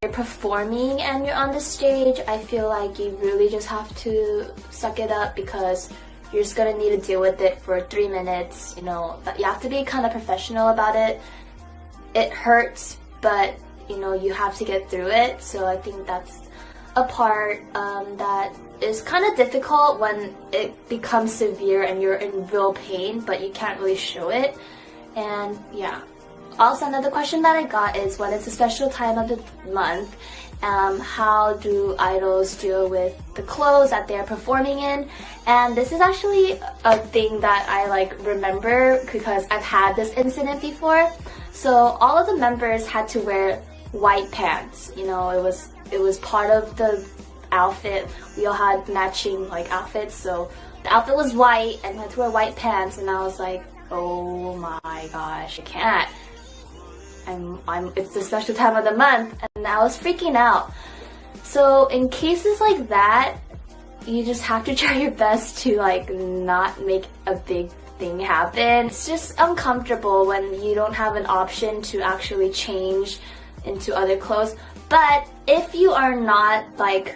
you're performing and you're on the stage, I feel like you really just have to suck it up because you're just gonna need to deal with it for 3 minutes. You know, you have to be kind of professional about it. It hurts, but you know, you have to get through it. So I think that's a part that is kind of difficult when it becomes severe and you're in real pain, but you can't really show it. And yeah. Also, another question that I got is, when it's a special time of the month, how do idols deal with the clothes that they're performing in? And this is actually a thing that I remember because I've had this incident before. So all of the members had to wear white pants. You know, it was part of the outfit. We all had matching outfits, so the outfit was white and I had to wear white pants, and I was like, oh my gosh, I can't. It's the special time of the month, and I was freaking out. So in cases like that, you just have to try your best to not make a big thing happen. It's just uncomfortable when you don't have an option to actually change into other clothes. But if you are not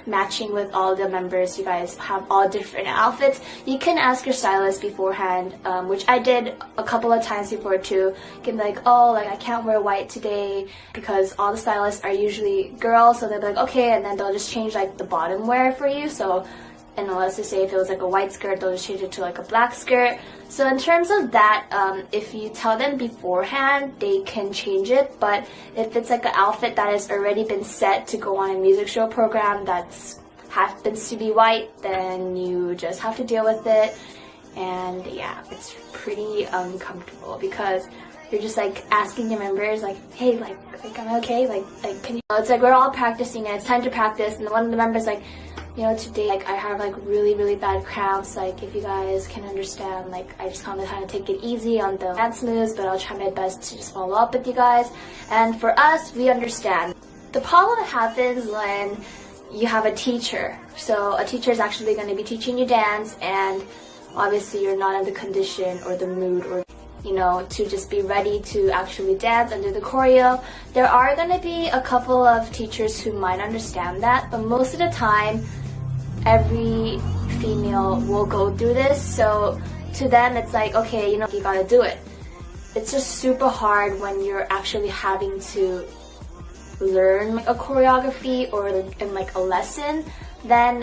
matching with all the members, you guys have all different outfits, you can ask your stylist beforehand, which I did a couple of times before too. You can be like, oh, I can't wear white today, because all the stylists are usually girls, so they'll be like, okay, and then they'll just change the bottom wear for you. So, and let's just say if it was a white skirt, they'll just change it to a black skirt. So in terms of that, if you tell them beforehand, they can change it. But if it's an outfit that has already been set to go on a music show program that happens to be white, then you just have to deal with it. And yeah, it's pretty uncomfortable because you're just asking your members hey, am I okay? Can you? It's we're all practicing and it's time to practice, and one of the members you know, today I have really bad cramps. If you guys can understand, I just kind of take it easy on the dance moves, but I'll try my best to just follow up with you guys. And for us, we understand. The problem happens when you have a teacher. So a teacher is actually going to be teaching you dance, and obviously you're not in the condition or the mood or you know, to just be ready to actually dance and do the choreo. There are going to be a couple of teachers who might understand that, but most of the time, every female will go through this. So to them, it's okay, you know, you gotta do it. It's just super hard when you're actually having to learn a choreography or in a lesson. Then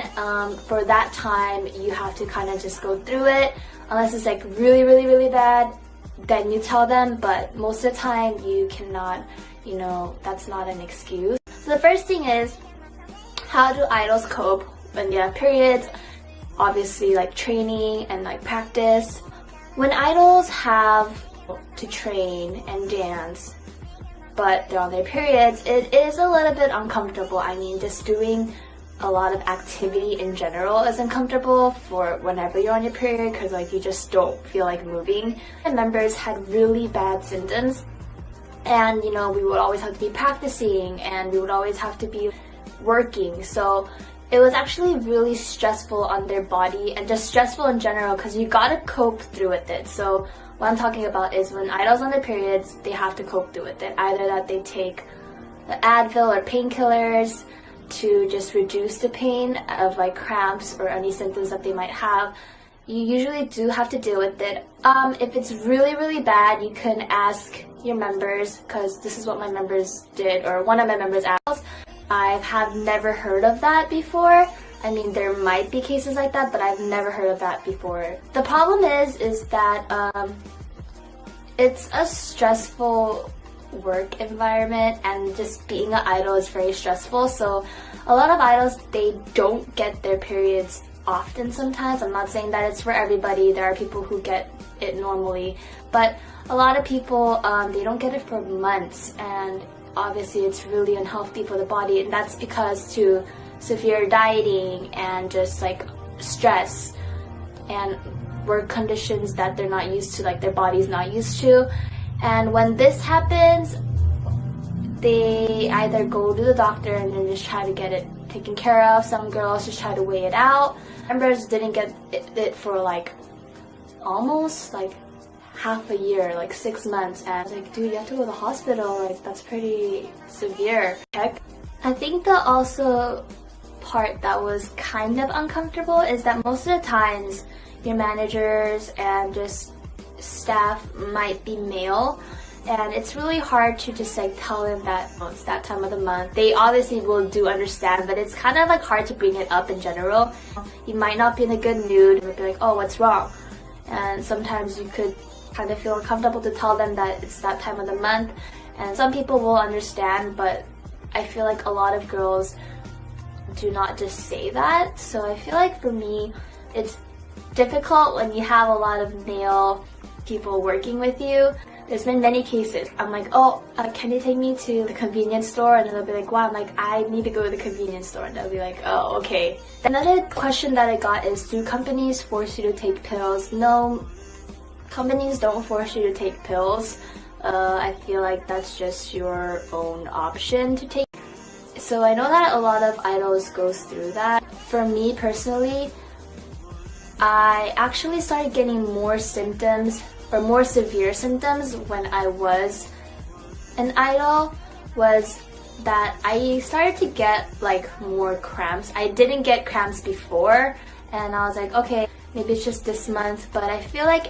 for that time, you have to kind of just go through it. Unless it's really bad, then you tell them, but most of the time you cannot, you know, that's not an excuse. So the first thing is, how do idols cope when they have periods? Obviously training and practice. When idols have to train and dance but they're on their periods, it is a little bit uncomfortable. I mean, just doing a lot of activity in general is uncomfortable for whenever you're on your period, because you just don't feel like moving. And members had really bad symptoms, and you know, we would always have to be practicing and we would always have to be working. So it was actually really stressful on their body and just stressful in general, because you gotta cope through with it. So what I'm talking about is when idols on their periods, they have to cope through with it. Either that they take the Advil or painkillers to just reduce the pain of cramps or any symptoms that they might have. You usually do have to deal with it. If it's really bad, you can ask your members, because this is what my members did, or one of my members asked. I have never heard of that before. I mean, there might be cases like that, but I've never heard of that before. The problem is that it's a stressful work environment, and just being an idol is very stressful. So a lot of idols, they don't get their periods often sometimes. I'm not saying that it's for everybody. There are people who get it normally, but a lot of people, they don't get it for months, and obviously it's really unhealthy for the body, and that's because to severe dieting and just stress and work conditions that they're not used to, their body's not used to. And when this happens, they either go to the doctor and then just try to get it taken care of. Some girls just try to weigh it out. Members didn't get it for almost half a year, 6 months, and I was dude, you have to go to the hospital, that's pretty severe. Check. I think the also part that was kind of uncomfortable is that most of the times your managers and just staff might be male, and it's really hard to just like tell them that it's that time of the month. They obviously will do understand, but it's kind of like hard to bring it up in general. You might not be in a good mood and be like, oh, what's wrong? And sometimes you could kind of feel uncomfortable to tell them that it's that time of the month. And some people will understand, but I feel like a lot of girls do not just say that. So I feel like for me, it's difficult when you have a lot of male people working with you. There's been many cases. I'm like, oh, can you take me to the convenience store? And then they'll be like, wow, I'm like, I need to go to the convenience store. And they'll be like, oh, okay. Another question that I got is, do companies force you to take pills? No, companies don't force you to take pills. I feel like that's just your own option to take. So I know that a lot of idols goes through that. For me personally, I actually started getting more symptoms or more severe symptoms when I was an idol, was that I started to get like more cramps. I didn't get cramps before, and I was like, okay, maybe it's just this month. But I feel like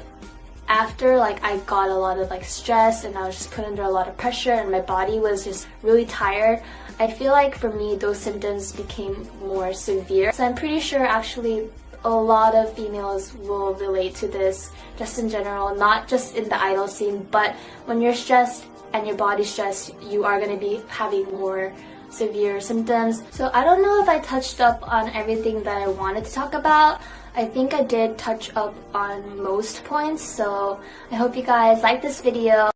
after like I got a lot of like stress and I was just put under a lot of pressure and my body was just really tired, I feel like for me those symptoms became more severe. So I'm pretty sure actually a lot of females will relate to this just in general, not just in the idol scene, but when you're stressed and your body's stressed, you are going to be having more severe symptoms. So I don't know if I touched up on everything that I wanted to talk about. I think I did touch up on most points, so I hope you guys like this video.